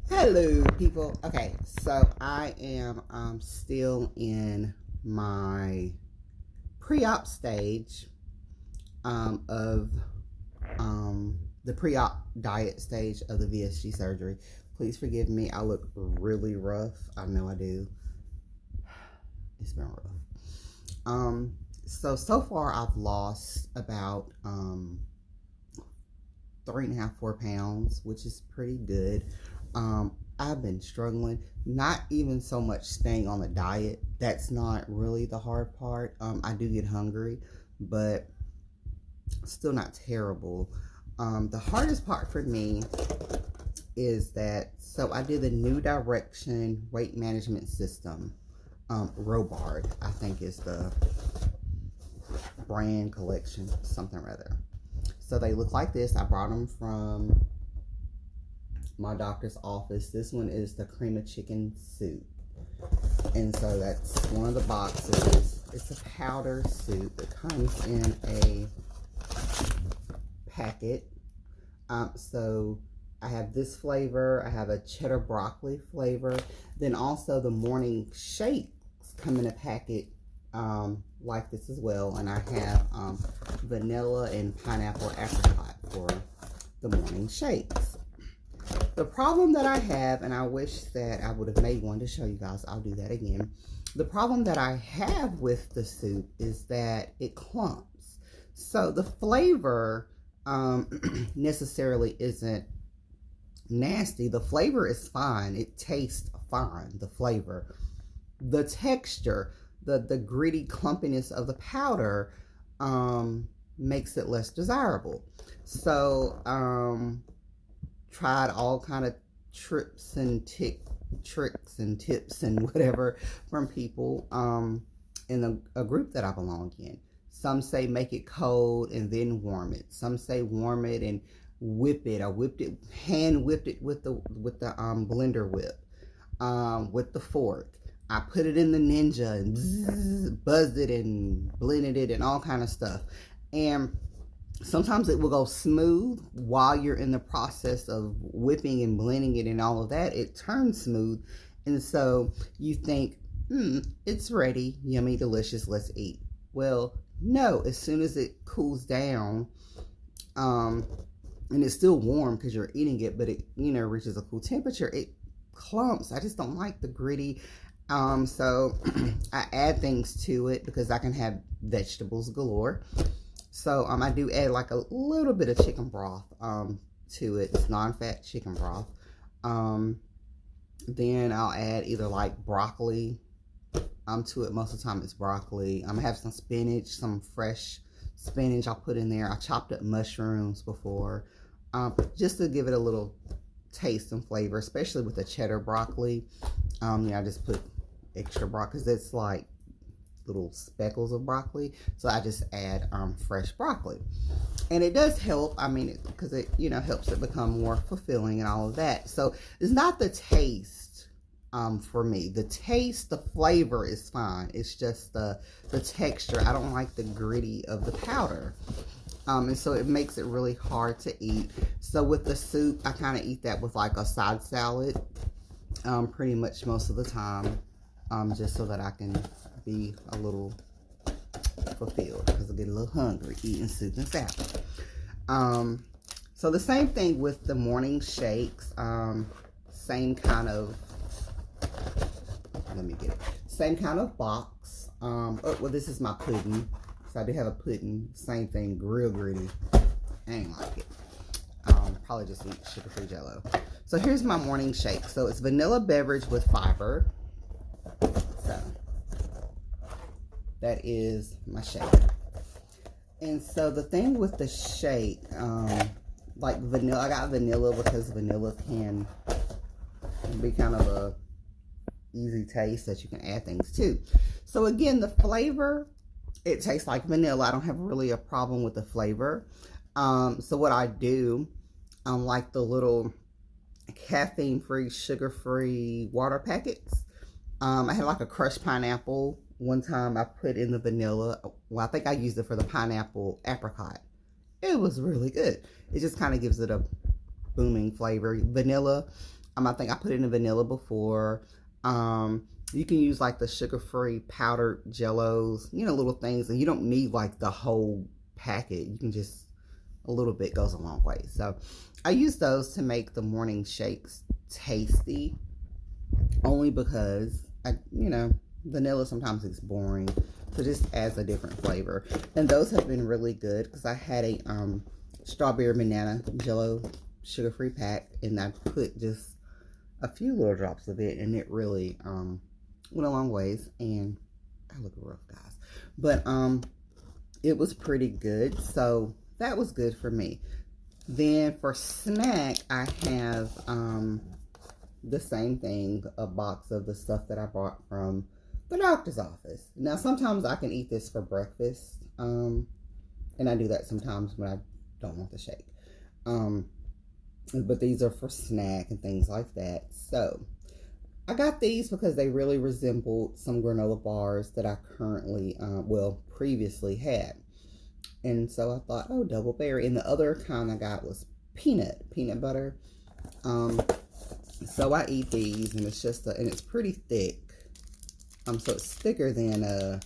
Hello, people. Okay, so I am still in my pre-op stage of the pre-op diet stage of the VSG surgery. Please forgive me. I look really rough. I know I do. It's been rough. So far I've lost about 3.5, 4 pounds, which is pretty good. I've been struggling, not even so much staying on the diet. That's not really the hard part. I do get hungry, but still not terrible. The hardest part for me is that, so I did the New Direction weight management system. Robard, I think is the brand collection, something rather. So they look like this. I brought them from my doctor's office. This one is the cream of chicken soup. And so that's one of the boxes. It's a powder soup. It comes in a packet. So I have this flavor. I have a cheddar broccoli flavor. Then also the morning shakes come in a packet like this as well. And I have vanilla and pineapple apricot for the morning shakes. The problem that I have, and I wish that I would have made one to show you guys, I'll do that again. The problem that I have with the soup is that it clumps. So the flavor necessarily isn't nasty. The flavor is fine. It tastes fine, the flavor. The texture, the gritty clumpiness of the powder makes it less desirable. So tried all kind of tricks and tips and whatever from people in a group that I belong in. Some say make it cold and then warm it. Some say warm it and whip it. I hand whipped it with the blender whip with the fork. I put it in the Ninja and buzzed it and blended it and all kind of stuff. And sometimes it will go smooth while you're in the process of whipping and blending it and all of that. It turns smooth. And so you think, it's ready, yummy, delicious, let's eat. Well, no, as soon as it cools down, and it's still warm because you're eating it, but it, reaches a cool temperature, it clumps. I just don't like the gritty. So I add things to it because I can have vegetables galore. So I do add like a little bit of chicken broth to it. It's non-fat chicken broth. Then I'll add either like broccoli to it. Most of the time it's broccoli. I have some spinach, some fresh spinach I'll put in there. I chopped up mushrooms before just to give it a little taste and flavor, especially with the cheddar broccoli. I just put extra broccoli because it's like little speckles of broccoli, so I just add fresh broccoli, and it does help. I mean, because it helps it become more fulfilling and all of that. So it's not the taste for me. The taste, the flavor is fine. It's just the texture. I don't like the gritty of the powder, and so it makes it really hard to eat. So with the soup, I kind of eat that with like a side salad, pretty much most of the time, just so that I can be a little fulfilled, because I get a little hungry eating soup and salad. So the same thing with the morning shakes. Same kind of, let me get it. Same kind of box. Oh, well, this is my pudding. So I do have a pudding. Same thing, real gritty. I ain't like it. Probably just eat sugar-free Jell-O. So here's my morning shake. So it's vanilla beverage with fiber. So that is my shake. And so the thing with the shake, like vanilla, I got vanilla because vanilla can be kind of a easy taste that you can add things to. So again, the flavor, it tastes like vanilla. I don't have really a problem with the flavor. So what I do, like the little caffeine-free, sugar-free water packets. I had like a crushed pineapple. One time I put in the vanilla. Well, I think I used it for the pineapple apricot. It was really good. It just kind of gives it a booming flavor. Vanilla, I think I put in the vanilla before. You can use like the sugar-free powdered jellos, little things, and you don't need like the whole packet. You can just, a little bit goes a long way. So I use those to make the morning shakes tasty, only because vanilla sometimes is boring, so just adds a different flavor. And those have been really good because I had a strawberry banana jello sugar-free pack, and I put just a few little drops of it, and it really went a long ways. And I look rough, guys, but it was pretty good, so that was good for me. Then for snack, I have the same thing, a box of the stuff that I bought from the doctor's office. Now sometimes I can eat this for breakfast, and I do that sometimes when I don't want the shake, but these are for snack and things like that. So I got these because they really resembled some granola bars that I currently previously had. And so I thought, oh, double berry. And the other kind I got was peanut butter. So I eat these, and it's just and it's pretty thick. So it's thicker than a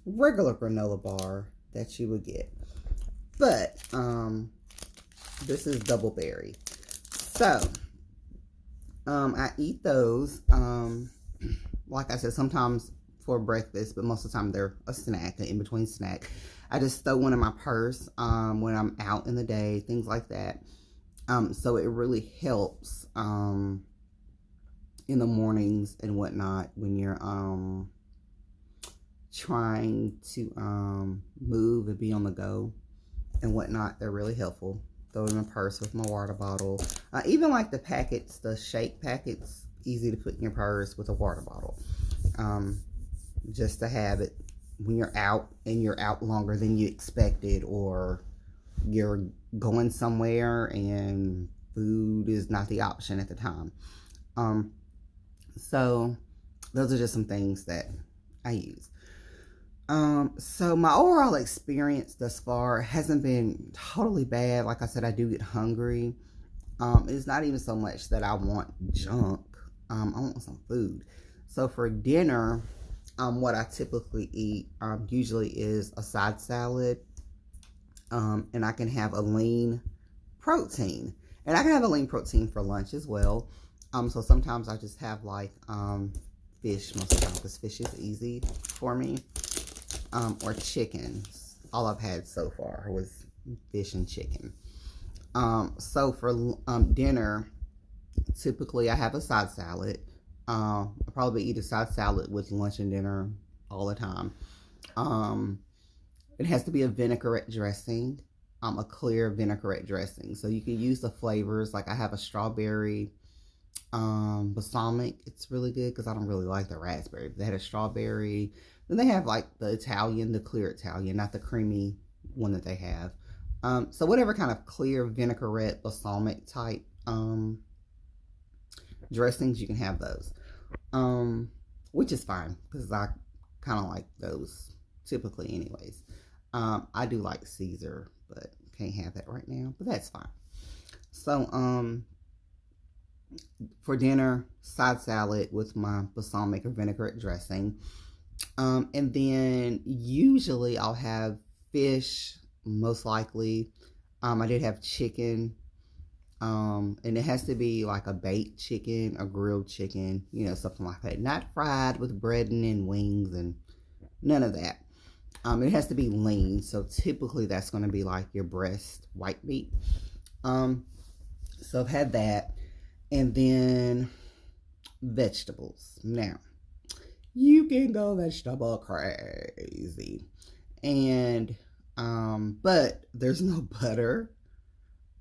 regular granola bar that you would get. But this is double berry. So I eat those. Like I said, sometimes for breakfast, but most of the time they're a snack, an in-between snack. I just throw one in my purse when I'm out in the day, things like that. So it really helps in the mornings and whatnot when you're trying to move and be on the go and whatnot. They're really helpful. Throw it in a purse with my water bottle. Even like the packets, the shake packets, easy to put in your purse with a water bottle. Just to have it when you're out and you're out longer than you expected, or you're going somewhere and food is not the option at the time. So those are just some things that I use. So my overall experience thus far hasn't been totally bad. Like I said, I do get hungry. It's not even so much that I want junk. I want some food. So for dinner, what I typically eat usually is a side salad, and I can have a lean protein, and I can have a lean protein for lunch as well. So sometimes I just have like fish most of the time, because fish is easy for me, or chicken. All I've had so far was fish and chicken. So for dinner, typically I have a side salad. I probably eat a side salad with lunch and dinner all the time. It has to be a vinaigrette dressing, a clear vinaigrette dressing. So you can use the flavors. Like I have a strawberry balsamic. It's really good because I don't really like the raspberry. They had a strawberry. Then they have like the Italian, the clear Italian, not the creamy one that they have. So whatever kind of clear vinaigrette balsamic type dressings, you can have those, which is fine because I kind of like those typically anyways. I do like Caesar, but can't have that right now, but that's fine. So for dinner, side salad with my balsamic or vinaigrette dressing, and then usually I'll have fish, most likely. I did have chicken. And it has to be like a baked chicken, a grilled chicken, something like that. Not fried with breading and wings and none of that. It has to be lean. So typically that's going to be like your breast white meat. So I've had that. And then vegetables. Now, you can go vegetable crazy. And, but there's no butter.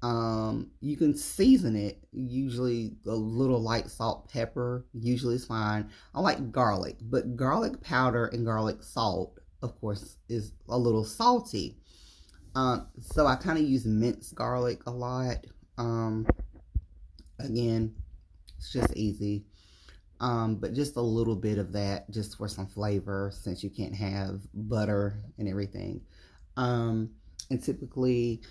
You can season it, usually a little light salt, pepper, usually is fine. I like garlic, but garlic powder and garlic salt, of course, is a little salty. So I kind of use minced garlic a lot. Again, it's just easy. But just a little bit of that just for some flavor, since you can't have butter and everything. And typically,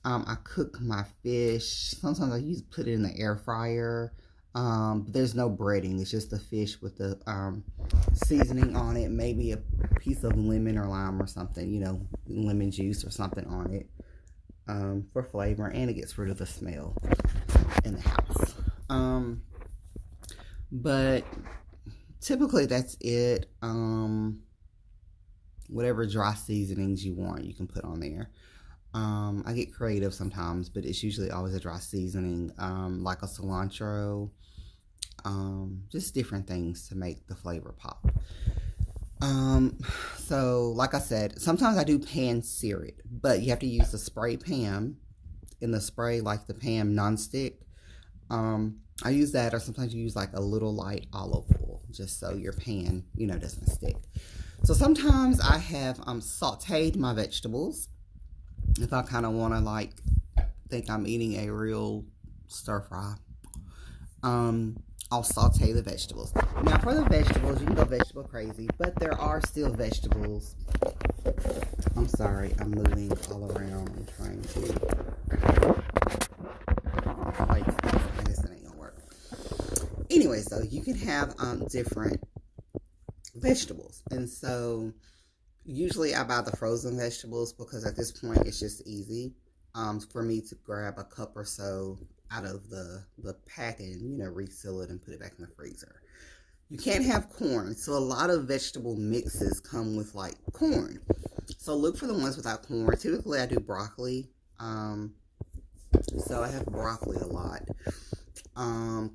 I cook my fish. Sometimes I put it in the air fryer. But there's no breading. It's just the fish with the seasoning on it. Maybe a piece of lemon or lime or something, you know, lemon juice or something on it for flavor. And it gets rid of the smell in the house. But typically that's it. Whatever dry seasonings you want, you can put on there. I get creative sometimes, but it's usually always a dry seasoning, like a cilantro, just different things to make the flavor pop. So like I said, sometimes I do pan sear it, but you have to use the spray pan. In the spray, like the pan nonstick, I use that, or sometimes you use like a little light olive oil, just so your pan, you know, doesn't stick. So sometimes I have sauteed my vegetables. If I kind of want to like think I'm eating a real stir fry, I'll saute the vegetables. Now for the vegetables, you can go vegetable crazy, but there are still vegetables. I'm sorry, I'm moving all around. I'm trying to like, I guess it ain't gonna work. Anyway, so you can have different vegetables, and so usually I buy the frozen vegetables because at this point it's just easy for me to grab a cup or so out of the pack and, you know, reseal it and put it back in the freezer. You can't have corn, so a lot of vegetable mixes come with like corn. So look for the ones without corn. Typically I do broccoli, so I have broccoli a lot.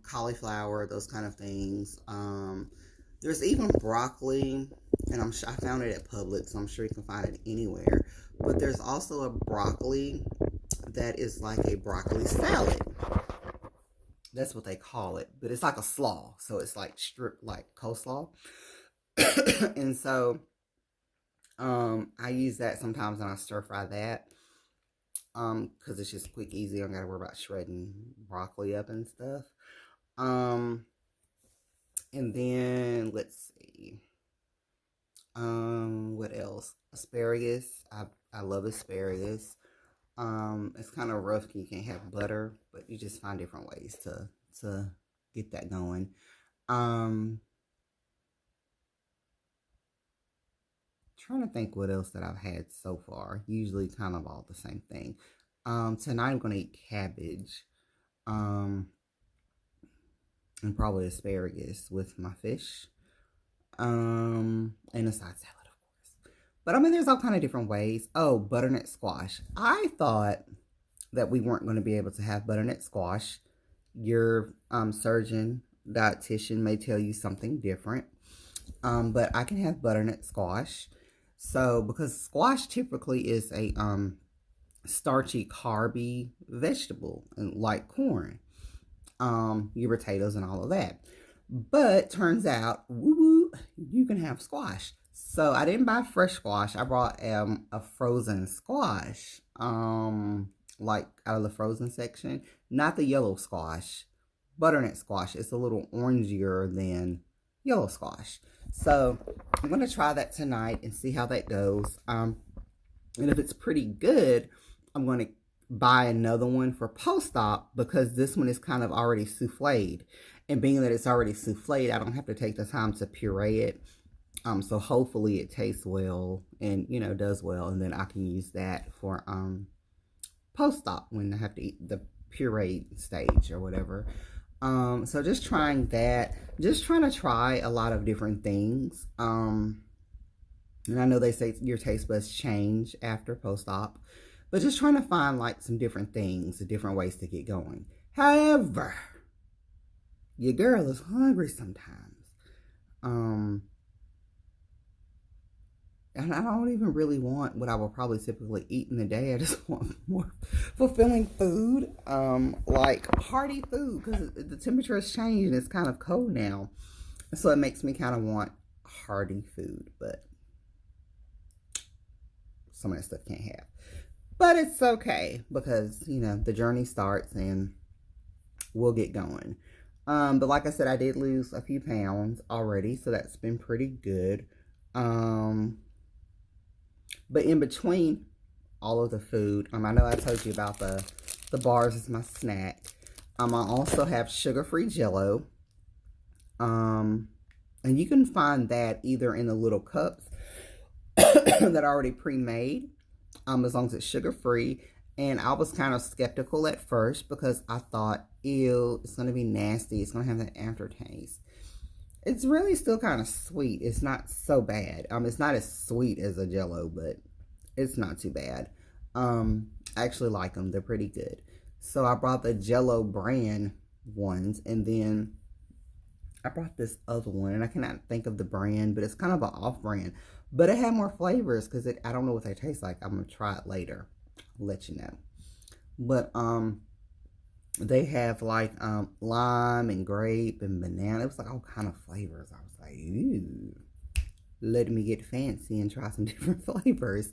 Cauliflower, those kind of things. There's even broccoli, and I found it at Publix, so I'm sure you can find it anywhere. But there's also a broccoli that is like a broccoli salad. That's what they call it, but it's like a slaw, so it's like stripped like coleslaw. And so I use that sometimes, and I stir fry that because it's just quick, easy. I don't gotta worry about shredding broccoli up and stuff. And then let's see, what else? Asparagus. I love asparagus. It's kind of rough. You can't have butter, but you just find different ways to get that going. Trying to think what else that I've had so far. Usually kind of all the same thing. Tonight I'm gonna eat cabbage. And probably asparagus with my fish. And a side salad, of course. But I mean, there's all kind of different ways. Oh, butternut squash. I thought that we weren't going to be able to have butternut squash. Your surgeon, dietitian may tell you something different. But I can have butternut squash. So, because squash typically is a starchy, carby vegetable, like corn. Your potatoes and all of that. But turns out, woo-woo, you can have squash. So I didn't buy fresh squash. I brought a frozen squash, like out of the frozen section. Not the yellow squash, butternut squash. It's a little orangier than yellow squash. So I'm going to try that tonight and see how that goes. And if it's pretty good, I'm going to buy another one for post-op, because this one is kind of already souffled, and being that it's already souffled, I don't have to take the time to puree it. So hopefully it tastes well and, you know, does well, and then I can use that for post-op when I have to eat the puree stage or whatever. So just trying that, just trying to try a lot of different things. And I know they say your taste buds change after post-op, but just trying to find like some different things, different ways to get going. However, your girl is hungry sometimes. And I don't even really want what I will probably typically eat in the day. I just want more fulfilling food, like hearty food, because the temperature has changed and it's kind of cold now. So it makes me kind of want hearty food, but some of that stuff can't have. But it's okay, because, you know, the journey starts and we'll get going. But like I said, I did lose a few pounds already, so that's been pretty good. But in between all of the food, I know I told you about the bars as my snack. I also have sugar-free Jello. And you can find that either in the little cups that are already pre-made, as long as it's sugar-free. And I was kind of skeptical at first because I thought, ew, it's going to be nasty. It's going to have that aftertaste. It's really still kind of sweet. It's not so bad. It's not as sweet as a Jello, but it's not too bad. I actually like them. They're pretty good. So I brought the Jello brand ones, and then I brought this other one, and I cannot think of the brand, but it's kind of an off-brand. But it had more flavors because I don't know what they taste like. I'm gonna try it later. I'll let you know. But they have like lime and grape and banana. It was like all kind of flavors. I was like, ooh, let me get fancy and try some different flavors.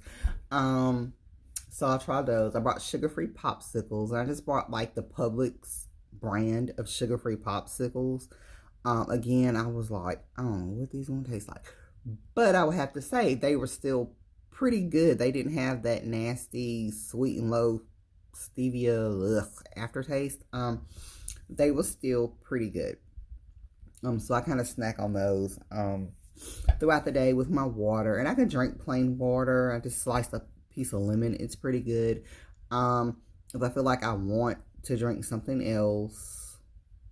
So I tried those. I brought sugar-free popsicles, and I just brought like the Publix brand of sugar-free popsicles. Again, I was like, I don't know what these gonna taste like, but I would have to say they were still pretty good. They didn't have that nasty sweet and low stevia aftertaste. They were still pretty good. So I kind of snack on those throughout the day with my water, and I can drink plain water. I just sliced a piece of lemon. It's pretty good. If I feel like I want to drink something else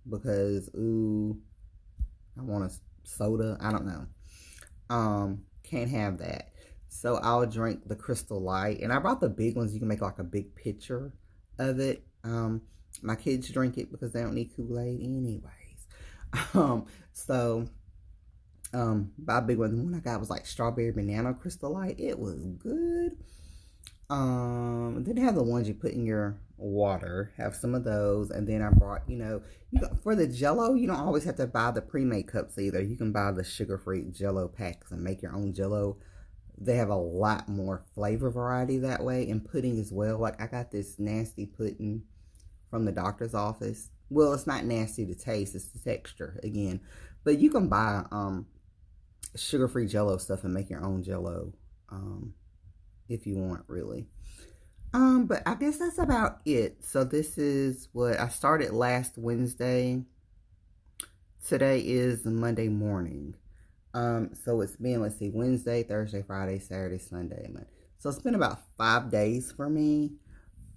because I want a soda, I don't know. Can't have that. So I'll drink the Crystal Light. And I brought the big ones. You can make like a big picture of it. My kids drink it because they don't need Kool-Aid anyways. So buy a big one. The one I got was like strawberry banana Crystal Light. It was good. Then have the ones you put in your water. Have some of those. And then I brought, for the Jello, you don't always have to buy the pre-made cups either. You can buy the sugar-free Jello packs and make your own Jello. They have a lot more flavor variety that way, and pudding as well. Like I got this nasty pudding from the doctor's office. Well, it's not nasty to taste, it's the texture again. But you can buy sugar-free Jello stuff and make your own Jello if you want, really. But I guess that's about it. So this is what I started last Wednesday. Today is Monday morning. So it's been, let's see, Wednesday, Thursday, Friday, Saturday, Sunday. So it's been about 5 days for me.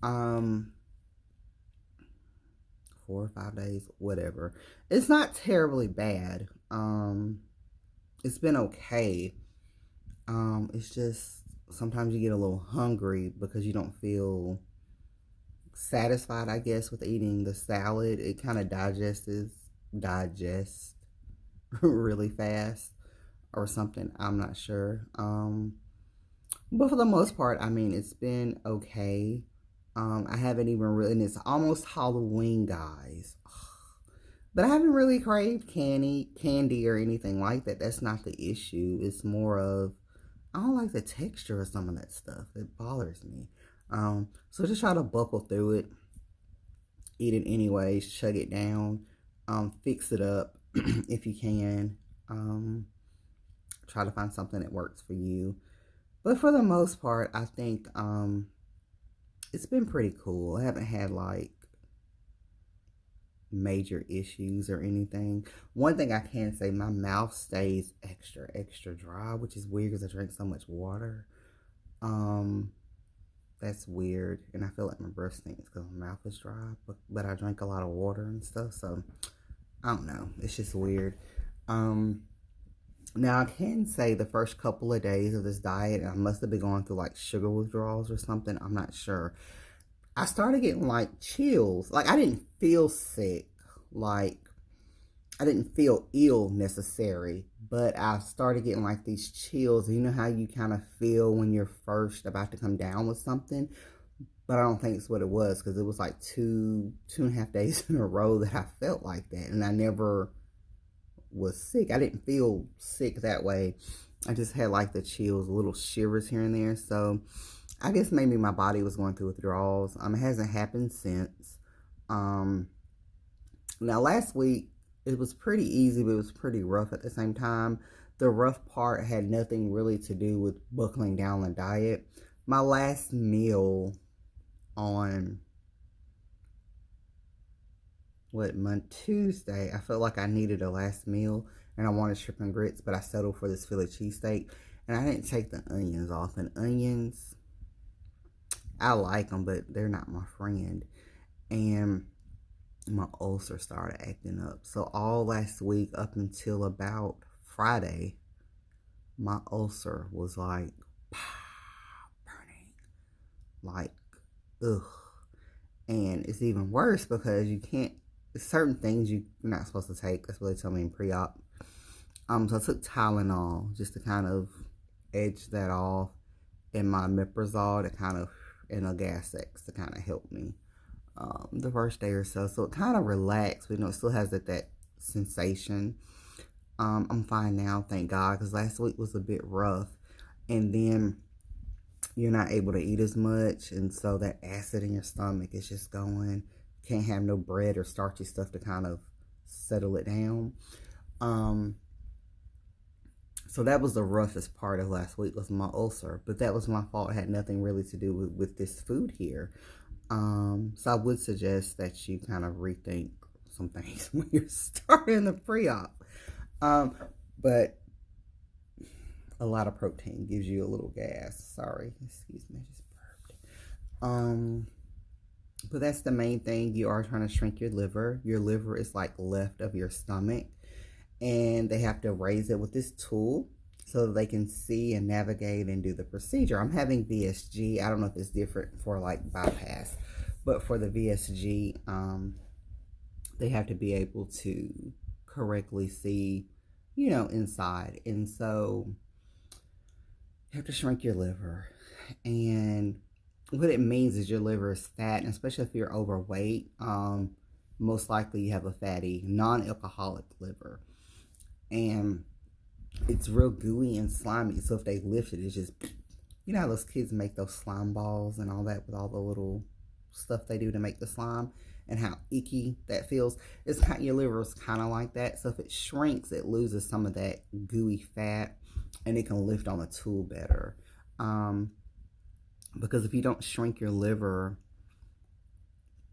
4 or 5 days, whatever. It's not terribly bad. It's been okay. It's just sometimes you get a little hungry because you don't feel satisfied, I guess, with eating the salad. It kind of digests really fast or something. I'm not sure. But for the most part, I mean, it's been okay. I haven't even really, and it's almost Halloween, guys. But I haven't really craved candy or anything like that. That's not the issue. It's more of, I don't like the texture of some of that stuff. It bothers me. So just try to buckle through it. Eat it anyways. Chug it down. Fix it up if you can. Try to find something that works for you. But for the most part, I think it's been pretty cool. I haven't had like major issues or anything. One thing I can say, my mouth stays extra dry, which is weird because I drink so much water. That's weird, and I feel like my breath stinks because my mouth is dry, but I drink a lot of water and stuff, so I don't know, it's just weird. Now I can say the first couple of days of this diet, I must have been going through like sugar withdrawals or something, I'm not sure. I started getting like chills. Like I didn't feel sick. Like I didn't feel ill necessarily. But I started getting like these chills. You know how you kind of feel when you're first about to come down with something? But I don't think it's what it was. Because it was like two and a half days in a row that I felt like that. And I never was sick. I didn't feel sick that way. I just had like the chills, little shivers here and there. So I guess maybe my body was going through withdrawals. It hasn't happened since. Now last week it was pretty easy, but it was pretty rough at the same time. The rough part had nothing really to do with buckling down the diet. My last meal on Tuesday, I felt like I needed a last meal and I wanted shrimp and grits, but I settled for this Philly cheesesteak. And I didn't take the onions off. And onions, I like them, but they're not my friend. And my ulcer started acting up. So all last week up until about Friday, my ulcer was like burning, like ugh. And it's even worse because you can't, certain things you're not supposed to take. That's what they told me in pre-op. So I took Tylenol just to kind of edge that off, and my omeprazole to kind of, and a Gas-X to kind of help me the first day or so. So it kind of relaxed, but it still has that sensation. I'm fine now, thank God, because last week was a bit rough. And then you're not able to eat as much, and so that acid in your stomach is just going. Can't have no bread or starchy stuff to kind of settle it down. So that was the roughest part of last week, was my ulcer. But that was my fault. It had nothing really to do with this food here. So I would suggest that you kind of rethink some things when you're starting the pre-op. But a lot of protein gives you a little gas. Sorry, excuse me, I just burped. But that's the main thing. You are trying to shrink your liver. Your liver is like left of your stomach, and they have to raise it with this tool so that they can see and navigate and do the procedure. I'm having VSG. I don't know if it's different for like bypass, but for the VSG, they have to be able to correctly see, inside. And so you have to shrink your liver. And what it means is your liver is fat, and especially if you're overweight, most likely you have a fatty, non-alcoholic liver. And it's real gooey and slimy. So if they lift it, it's just, how those kids make those slime balls and all that with all the little stuff they do to make the slime, and how icky that feels. It's kind, your liver is kind of like that. So if it shrinks, it loses some of that gooey fat, and it can lift on the tool better. Because if you don't shrink your liver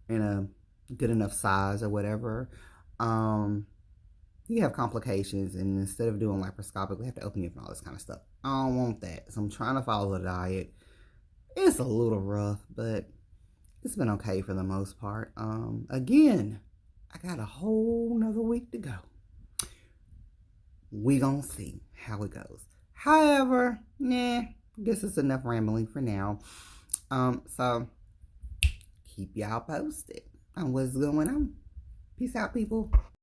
in a good enough size or whatever, you have complications, and instead of doing laparoscopic, we have to open you up and all this kind of stuff. I don't want that. So I'm trying to follow the diet. It's a little rough, but it's been okay for the most part. Again, I got a whole nother week to go. We gonna see how it goes. However, I guess it's enough rambling for now. So keep y'all posted on what's going on. Peace out, people.